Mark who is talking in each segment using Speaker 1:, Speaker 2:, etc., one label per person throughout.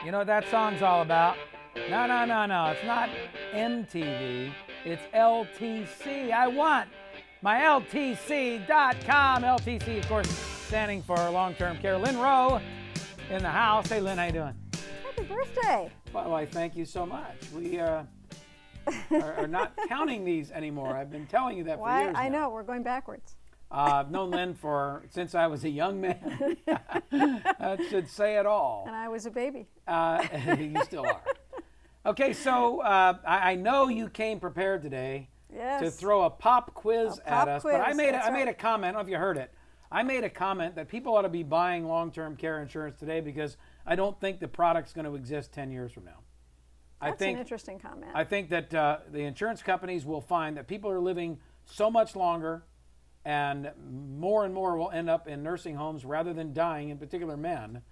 Speaker 1: You know what that song's all about? No, no, no, no. It's not MTV. It's LTC. I want my LTC.com. LTC, of course, standing for long-term care. Lyn Rowe in the house. Hey, Lyn, how you doing?
Speaker 2: Happy birthday.
Speaker 1: Well, I thank you so much. We are not counting these anymore. I've been telling you that for years now.
Speaker 2: I know. We're going backwards.
Speaker 1: I've known Lyn since I was a young man. That should say it all.
Speaker 2: And I was a baby.
Speaker 1: You still are. Okay, so I know you came prepared today to throw a pop quiz at us, but I made a comment. I don't know if you heard it. I made a comment that people ought to be buying long-term care insurance today because I don't think the product's going to exist 10 years from now.
Speaker 2: That's an interesting comment.
Speaker 1: I think that the insurance companies will find that people are living so much longer, and more will end up in nursing homes rather than dying, in particular men,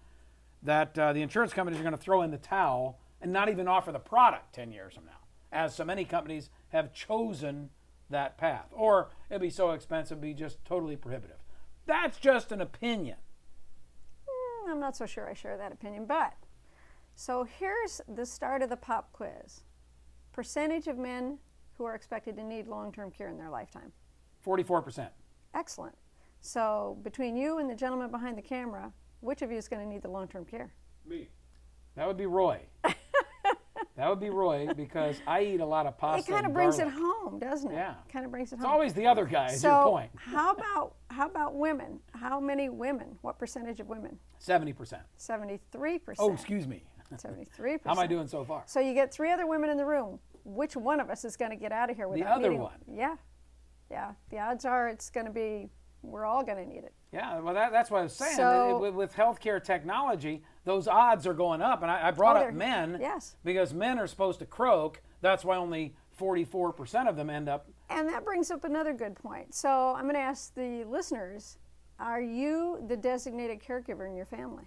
Speaker 1: that the insurance companies are going to throw in the towel and not even offer the product 10 years from now, as so many companies have chosen that path. Or it'd be so expensive, it'd be just totally prohibitive. That's just an opinion.
Speaker 2: I'm not so sure I share that opinion, but so here's the start of the pop quiz. Percentage of men who are expected to need long-term care in their lifetime.
Speaker 1: 44%.
Speaker 2: Excellent. So between you and the gentleman behind the camera, which of you is going to need the long-term care?
Speaker 3: Me.
Speaker 1: That would be Roy. That would be Roy because I eat a lot of pasta.
Speaker 2: It kind of brings it home, doesn't it?
Speaker 1: Yeah.
Speaker 2: Kind of brings it home.
Speaker 1: It's always the other guy, is your point.
Speaker 2: How about women? How many women? What percentage of women?
Speaker 1: 70%.
Speaker 2: 73%.
Speaker 1: Oh, excuse me.
Speaker 2: 73%.
Speaker 1: How am I doing so far?
Speaker 2: So you get 3 other women in the room. Which one of us is going to get out of here without
Speaker 1: the other
Speaker 2: needing
Speaker 1: one?
Speaker 2: Yeah. Yeah. The odds are it's going to be, we're all going to need it.
Speaker 1: Yeah, well, that's what I was saying.
Speaker 2: So,
Speaker 1: with healthcare technology, those odds are going up. And I brought up men because men are supposed to croak. That's why only 44% of them end up.
Speaker 2: And that brings up another good point. So I'm going to ask the listeners, are you the designated caregiver in your family?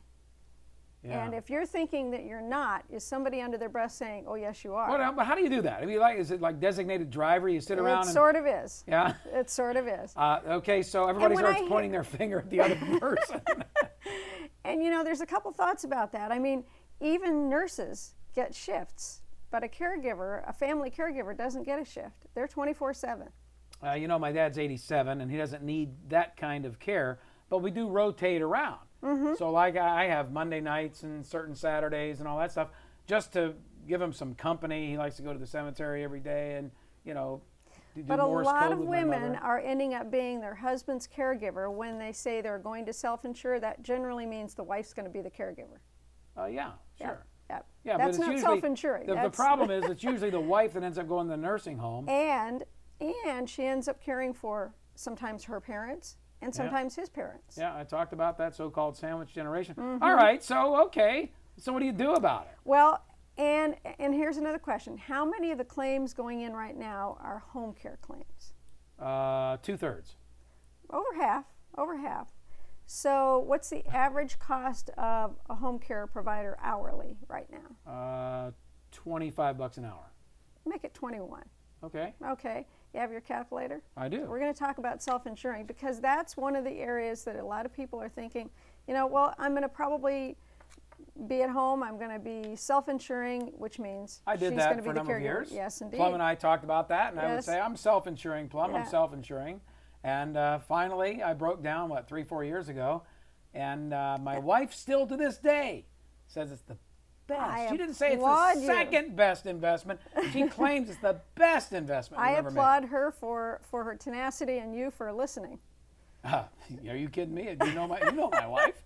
Speaker 2: Yeah. And if you're thinking that you're not, is somebody under their breath saying, oh, yes, you are?
Speaker 1: Well, but how do you do that? I mean, is it like designated driver? You sit around
Speaker 2: It sort of is.
Speaker 1: Yeah?
Speaker 2: It sort of is.
Speaker 1: Okay, so everybody starts pointing their finger at the other person.
Speaker 2: And, you know, there's a couple thoughts about that. I mean, even nurses get shifts, but a caregiver, a family caregiver, doesn't get a shift. They're 24/7.
Speaker 1: You know, my dad's 87, and he doesn't need that kind of care, but we do rotate around. Mm-hmm. So like I have Monday nights and certain Saturdays and all that stuff just to give him some company. He likes to go to the cemetery every day and, you know, do
Speaker 2: But a
Speaker 1: Morse
Speaker 2: lot
Speaker 1: code
Speaker 2: of
Speaker 1: with my
Speaker 2: women
Speaker 1: mother.
Speaker 2: are ending up being their husband's caregiver when they say they're going to self-insure. That generally means the wife's going to be the caregiver.
Speaker 1: Yeah, sure.
Speaker 2: Yep.
Speaker 1: Yeah,
Speaker 2: That's
Speaker 1: but it's
Speaker 2: not
Speaker 1: usually,
Speaker 2: self-insuring.
Speaker 1: The problem is it's usually the wife that ends up going to the nursing home.
Speaker 2: And she ends up caring for sometimes her parents and sometimes his parents.
Speaker 1: Yeah, I talked about that so-called sandwich generation.
Speaker 2: Mm-hmm.
Speaker 1: All right, so okay. So what do you do about it?
Speaker 2: Well, and here's another question. How many of the claims going in right now are home care claims?
Speaker 1: 2/3.
Speaker 2: Over half. So what's the average cost of a home care provider hourly right now?
Speaker 1: $25 an hour.
Speaker 2: Make it 21.
Speaker 1: Okay.
Speaker 2: Okay. You have your calculator?
Speaker 1: I do.
Speaker 2: We're going to talk about self-insuring because that's one of the areas that a lot of people are thinking, you know, well, I'm going to probably be at home. I'm going to be self-insuring, which means
Speaker 1: I did
Speaker 2: she's
Speaker 1: that
Speaker 2: going to
Speaker 1: for
Speaker 2: be
Speaker 1: a
Speaker 2: the
Speaker 1: number of
Speaker 2: caregiver.
Speaker 1: years.
Speaker 2: Yes, indeed.
Speaker 1: Plum and I talked about that, and I would
Speaker 2: Yes.
Speaker 1: say, I'm self-insuring, Plum.
Speaker 2: Yeah.
Speaker 1: I'm self-insuring. And finally, I broke down, 3-4 years ago, and my wife still to this day says it's the best. She didn't say it's the second best investment. She claims it's the best investment
Speaker 2: I
Speaker 1: we've ever
Speaker 2: applaud her for her tenacity and you for listening.
Speaker 1: Are you kidding me? You know my wife.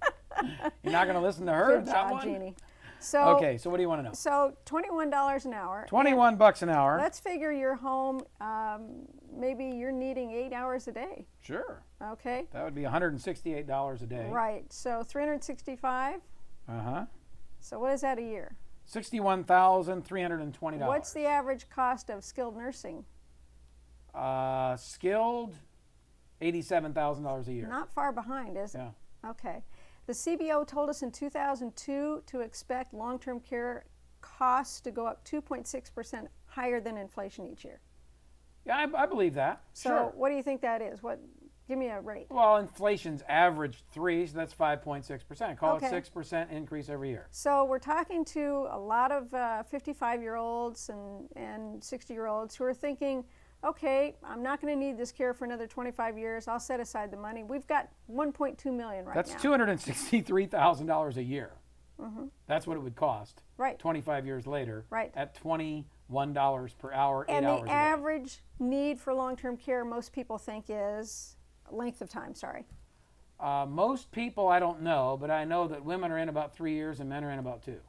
Speaker 1: You're not going to listen to her?
Speaker 2: Good
Speaker 1: that
Speaker 2: job,
Speaker 1: one?
Speaker 2: Jeannie. So,
Speaker 1: okay, so what do you want to know?
Speaker 2: So $21 an hour.
Speaker 1: $21 an hour.
Speaker 2: Let's figure you're home. Maybe you're needing 8 hours a day.
Speaker 1: Sure.
Speaker 2: Okay.
Speaker 1: That would be $168 a day.
Speaker 2: Right. So 365.
Speaker 1: Uh-huh.
Speaker 2: So what is that a year?
Speaker 1: $61,320.
Speaker 2: What's the average cost of skilled nursing?
Speaker 1: Skilled, $87,000 a year.
Speaker 2: Not far behind, is it?
Speaker 1: Yeah.
Speaker 2: Okay. The CBO told us in 2002 to expect long-term care costs to go up 2.6% higher than inflation each year.
Speaker 1: Yeah, I believe that.
Speaker 2: So
Speaker 1: sure.
Speaker 2: what do you think that is? What Give me a rate.
Speaker 1: Well, inflation's averaged 3, so that's 5.6%. Call
Speaker 2: Okay.
Speaker 1: it 6% increase every year.
Speaker 2: So we're talking to a lot of 55-year-olds and 60-year-olds who are thinking, okay, I'm not going to need this care for another 25 years. I'll set aside the money. We've got 1.2 million right
Speaker 1: That's
Speaker 2: now.
Speaker 1: $263,000 a year. That's what it would cost.
Speaker 2: Right.
Speaker 1: 25 years later.
Speaker 2: Right.
Speaker 1: At $21 per hour, 8
Speaker 2: And
Speaker 1: hours a
Speaker 2: the
Speaker 1: day.
Speaker 2: average need for long-term care, most people think is length of time. Sorry.
Speaker 1: Most people, I don't know, but I know that women are in about 3 years and men are in about 2.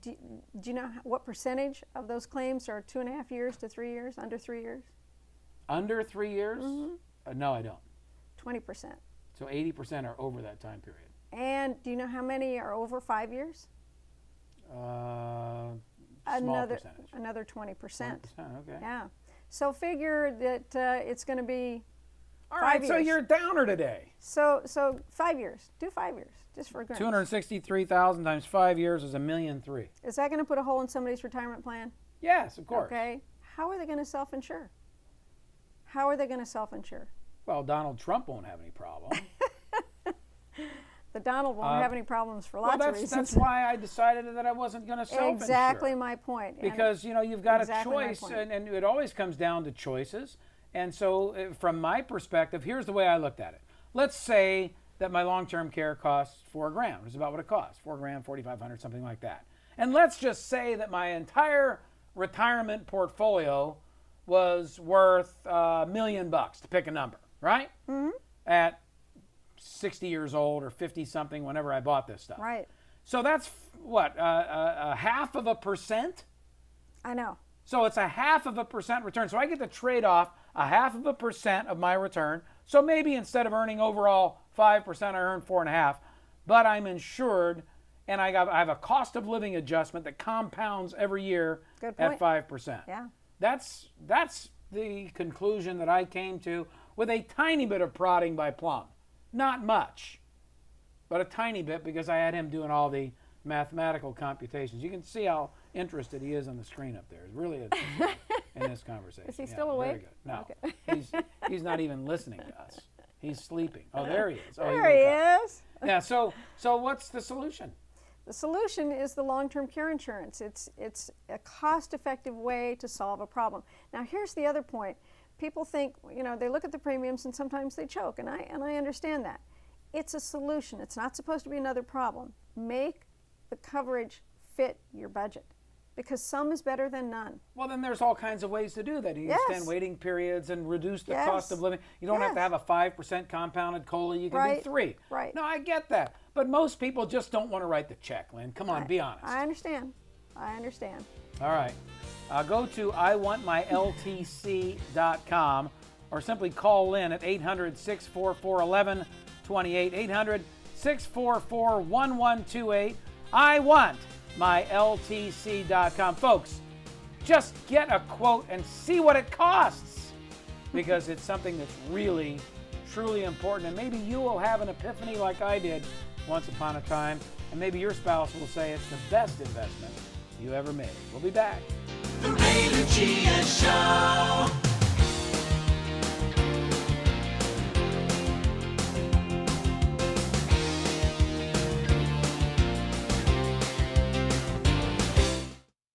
Speaker 2: Do you know what percentage of those claims are 2.5 years to 3 years? Under 3 years?
Speaker 1: Under 3 years? No, I don't.
Speaker 2: 20%.
Speaker 1: So 80% are over that time period.
Speaker 2: And do you know how many are over 5 years?
Speaker 1: Small percentage.
Speaker 2: Another 20%.
Speaker 1: 20%, okay.
Speaker 2: Yeah. So figure that it's going to be
Speaker 1: All
Speaker 2: 5
Speaker 1: right,
Speaker 2: years.
Speaker 1: so you're a downer today.
Speaker 2: So 5 years. Do 5 years, just for grants.
Speaker 1: 263,000 times 5 years is $1.3 million.
Speaker 2: Is that going to put a hole in somebody's retirement plan?
Speaker 1: Yes, of course.
Speaker 2: Okay. How are they going to self-insure? How are they going to self-insure?
Speaker 1: Well, Donald Trump won't have any problem.
Speaker 2: The Donald won't have any problems for lots of reasons.
Speaker 1: That's why I decided that I wasn't going to self-insure.
Speaker 2: Exactly my point.
Speaker 1: Because, you've got
Speaker 2: exactly
Speaker 1: a
Speaker 2: my
Speaker 1: choice,
Speaker 2: point.
Speaker 1: and it always comes down to choices. And so, from my perspective, here's the way I looked at it. Let's say that my long-term care costs $4,000. It's about what it costs. $4,000, $4,500, something like that. And let's just say that my entire retirement portfolio was worth $1 million, to pick a number, right? At 60 years old or 50 something whenever I bought this stuff.
Speaker 2: Right.
Speaker 1: So that's what, a 0.5%? I
Speaker 2: know.
Speaker 1: So it's a 0.5% return. So I get to trade off 0.5% of my return. So maybe instead of earning overall 5%, I earn 4.5%, but I'm insured, and I have a cost of living adjustment that compounds every year at 5%.
Speaker 2: Yeah.
Speaker 1: That's the conclusion that I came to with a tiny bit of prodding by Plum. Not much, but a tiny bit, because I had him doing all the mathematical computations. You can see how interested he is on the screen up there. He's really interested in this conversation.
Speaker 2: Is he still awake?
Speaker 1: Very good. No,
Speaker 2: Okay.
Speaker 1: he's not even listening to us. He's sleeping. Oh, there he is. Oh,
Speaker 2: There he is.
Speaker 1: Yeah. So what's the solution?
Speaker 2: The solution is the long-term care insurance. It's a cost-effective way to solve a problem. Now, here's the other point. People think, they look at the premiums and sometimes they choke, and I understand that. It's a solution. It's not supposed to be another problem. Make the coverage fit your budget, because some is better than none.
Speaker 1: Well, then there's all kinds of ways to do that. You can extend waiting periods and reduce the cost of living. You don't have to have a 5% compounded COLA. You can do 3.
Speaker 2: Right.
Speaker 1: No, I get that. But most people just don't want to write the check, Lynn. Come on, be honest.
Speaker 2: I understand.
Speaker 1: All right. Go to iwantmyltc.com or simply call Lynn at 800-644-1128, 800-644-1128. iwantmyltc.com. Folks, just get a quote and see what it costs, because it's something that's really, truly important. And maybe you will have an epiphany like I did once upon a time, and maybe your spouse will say it's the best investment you ever made. We'll be back.
Speaker 3: The Ray and G